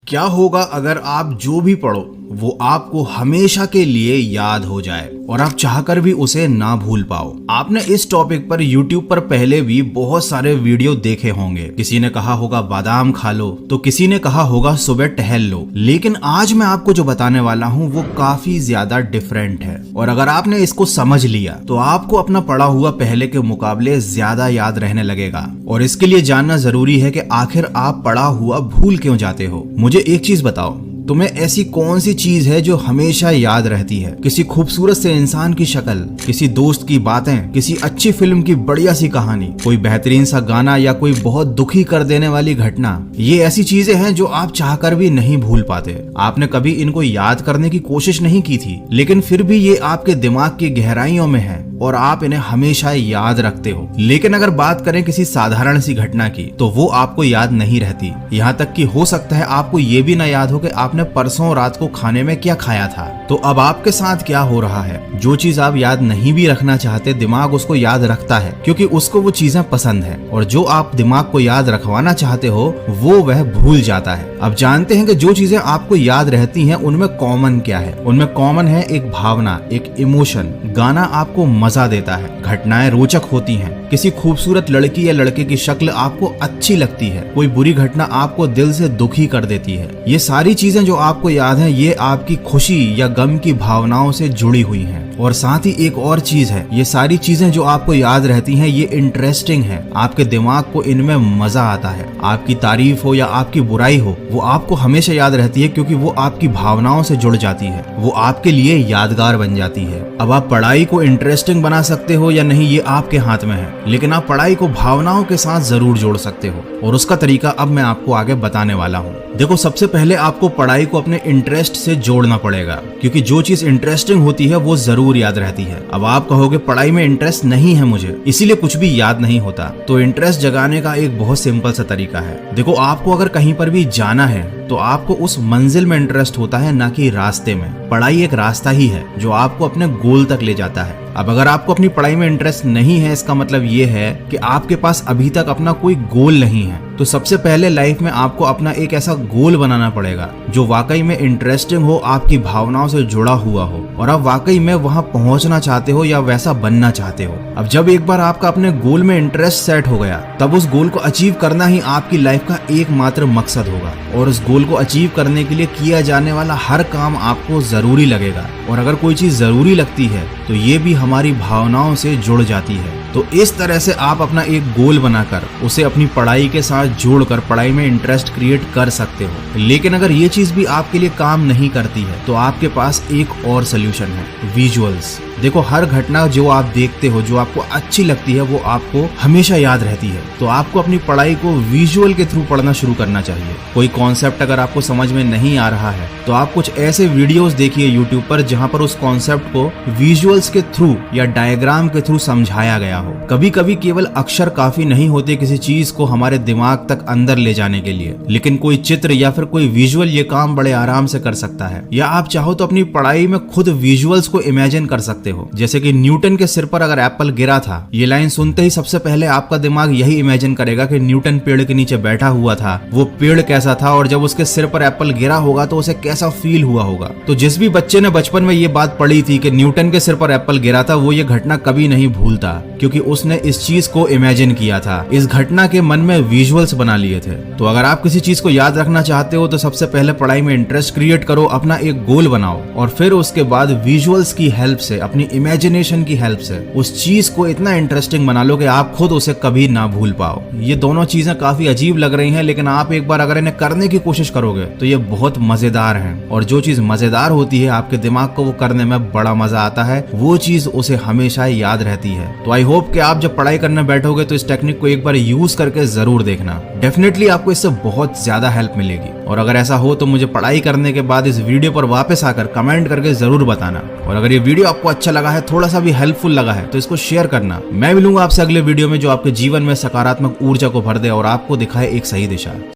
क्या होगा अगर आप जो भी पढ़ो वो आपको हमेशा के लिए याद हो जाए और आप चाहकर भी उसे ना भूल पाओ। आपने इस टॉपिक पर YouTube पर पहले भी बहुत सारे वीडियो देखे होंगे। किसी ने कहा होगा बादाम खा लो, तो किसी ने कहा होगा सुबह टहल लो, लेकिन आज मैं आपको जो बताने वाला हूँ वो काफी ज्यादा डिफरेंट है। और अगर आपने इसको समझ लिया तो आपको अपना पढ़ा हुआ पहले के मुकाबले ज्यादा याद रहने लगेगा। और इसके लिए जानना जरूरी है कि आखिर आप पढ़ा हुआ भूल क्यों जाते हो। मुझे एक चीज बताओ, तुम्हें ऐसी कौन सी चीज है जो हमेशा याद रहती है? किसी खूबसूरत से इंसान की शक्ल, किसी दोस्त की बातें, किसी अच्छी फिल्म की बढ़िया सी कहानी, कोई बेहतरीन सा गाना या कोई बहुत दुखी कर देने वाली घटना। ये ऐसी चीजें हैं जो आप चाहकर भी नहीं भूल पाते। आपने कभी इनको याद करने की कोशिश नहीं की थी, लेकिन फिर भी ये आपके दिमाग की गहराइयों में है और आप इन्हें हमेशा याद रखते हो। लेकिन अगर बात करें किसी साधारण सी घटना की, तो वो आपको याद नहीं रहती। यहाँ तक कि हो सकता है आपको ये भी ना याद हो कि आपने परसों रात को खाने में क्या खाया था। तो अब आपके साथ क्या हो रहा है? जो चीज आप याद नहीं भी रखना चाहते, दिमाग उसको याद रखता है क्योंकि उसको वो चीजें पसंद है, और जो आप दिमाग को याद रखवाना चाहते हो वो वह भूल जाता है। अब जानते हैं कि जो चीजें आपको याद रहती हैं उनमें कॉमन क्या है। उनमें कॉमन है एक भावना, एक इमोशन। गाना आपको मजा देता है, घटनाएं रोचक होती हैं, किसी खूबसूरत लड़की या लड़के की शक्ल आपको अच्छी लगती है, कोई बुरी घटना आपको दिल से दुखी कर देती है। ये सारी चीजें जो आपको याद हैं, ये आपकी खुशी या गम की भावनाओं से जुड़ी हुई हैं। और साथ ही एक और चीज है, ये सारी चीजें जो आपको याद रहती हैं ये इंटरेस्टिंग है। आपके दिमाग को इनमें मजा आता है। आपकी तारीफ हो या आपकी बुराई हो, वो आपको हमेशा याद रहती है क्योंकि वो आपकी भावनाओं से जुड़ जाती है, वो आपके लिए यादगार बन जाती है। अब आप पढ़ाई को इंटरेस्टिंग बना सकते हो या नहीं ये आपके हाथ में है, लेकिन आप पढ़ाई को भावनाओं के साथ जरूर जोड़ सकते हो, और उसका तरीका अब मैं आपको आगे बताने वाला हूँ। देखो, सबसे पहले आपको पढ़ाई को अपने इंटरेस्ट से जोड़ना पड़ेगा, क्योंकि जो चीज इंटरेस्टिंग होती है वो जरूर याद रहती है। अब आप कहोगे पढ़ाई में इंटरेस्ट नहीं है मुझे, इसीलिए कुछ भी याद नहीं होता। तो इंटरेस्ट जगाने का एक बहुत सिंपल सा तरीका है। देखो, आपको अगर कहीं पर भी जाना है तो आपको उस मंजिल में इंटरेस्ट होता है, ना कि रास्ते में। पढ़ाई एक रास्ता ही है जो आपको अपने गोल तक ले जाता है। अब अगर आपको अपनी पढ़ाई में इंटरेस्ट नहीं है, इसका मतलब ये है कि आपके पास अभी तक अपना कोई गोल नहीं है। तो सबसे पहले लाइफ में आपको अपना एक ऐसा गोल बनाना पड़ेगा जो वाकई में इंटरेस्टिंग हो, आपकी भावनाओं से जुड़ा हुआ हो, और आप वाकई में वहां पहुंचना चाहते हो या वैसा बनना चाहते हो। अब जब एक बार आपका अपने गोल में इंटरेस्ट सेट हो गया, तब उस गोल को अचीव करना ही आपकी लाइफ का एकमात्र मकसद होगा। और उस गोल को अचीव करने के लिए किया जाने वाला हर काम आपको जरूरी लगेगा, और अगर कोई चीज जरूरी लगती है तो ये भी हमारी भावनाओं से जुड़ जाती है। तो इस तरह से आप अपना एक गोल बनाकर उसे अपनी पढ़ाई के साथ जोड़कर पढ़ाई में इंटरेस्ट क्रिएट कर सकते हो। लेकिन अगर ये चीज भी आपके लिए काम नहीं करती है तो आपके पास एक और सोल्यूशन है, विजुअल्स। देखो, हर घटना जो आप देखते हो, जो आपको अच्छी लगती है, वो आपको हमेशा याद रहती है। तो आपको अपनी पढ़ाई को विजुअल के थ्रू पढ़ना शुरू करना चाहिए। कोई कॉन्सेप्ट अगर आपको समझ में नहीं आ रहा है तो आप कुछ ऐसे वीडियोस देखिए यूट्यूब पर जहां पर उस कॉन्सेप्ट को विजुअल्स के थ्रू या डायग्राम के थ्रू समझाया गया हो। कभी कभी केवल अक्षर काफी नहीं होते किसी चीज को हमारे दिमाग तक अंदर ले जाने के लिए, लेकिन कोई चित्र या फिर कोई विजुअल ये काम बड़े आराम से कर सकता है। या आप चाहो तो अपनी पढ़ाई में खुद विजुअल्स को इमेजिन कर सकते हो। जैसे कि न्यूटन के सिर पर अगर एप्पल गिरा था, ये लाइन सुनते ही सबसे पहले आपका दिमाग यही इमेजिन करेगा कि न्यूटन पेड़ के नीचे बैठा हुआ था, वो पेड़ कैसा था, और जब उसके सिर पर एप्पल गिरा होगा तो उसे कैसा फील हुआ होगा। तो जिस भी बच्चे ने बचपन में ये बात पढ़ी थी कि न्यूटन के सिर पर एप्पल गिरा था, वो ये घटना कभी नहीं भूलता, क्योंकि उसने इस चीज को इमेजिन किया था, इस घटना के मन में विजुअल्स बना लिए थे। तो अगर आप किसी चीज को याद रखना चाहते हो तो सबसे पहले पढ़ाई में इंटरेस्ट क्रिएट करो, अपना एक गोल बनाओ, और फिर उसके बाद विजुअल्स की हेल्प से, अपनी इमेजिनेशन की हेल्प से उस चीज को इतना इंटरेस्टिंग बना लो कि आप खुद उसे कभी ना भूल पाओ। ये दोनों चीजें काफी अजीब लग रही हैं, लेकिन आप एक बार अगर इन्हें करने की कोशिश करोगे तो ये बहुत मजेदार हैं। और जो चीज मजेदार होती है, आपके दिमाग को वो करने में बड़ा मजा आता है, वो चीज उसे हमेशा याद रहती है। तो आई होप कि आप जब पढ़ाई करने बैठोगे तो इस टेक्निक को एक बार यूज करके जरूर देखना। डेफिनेटली आपको इससे बहुत ज्यादा हेल्प मिलेगी। और अगर ऐसा हो तो मुझे पढ़ाई करने के बाद इस वीडियो पर वापस आकर कमेंट करके जरूर बताना। और अगर ये वीडियो आपको अच्छा लगा है, थोड़ा सा भी हेल्पफुल लगा है, तो इसको शेयर करना। मैं मिलूंगा आपसे अगले वीडियो में जो आपके जीवन में सकारात्मक ऊर्जा को भर दे और आपको दिखाए एक सही दिशा।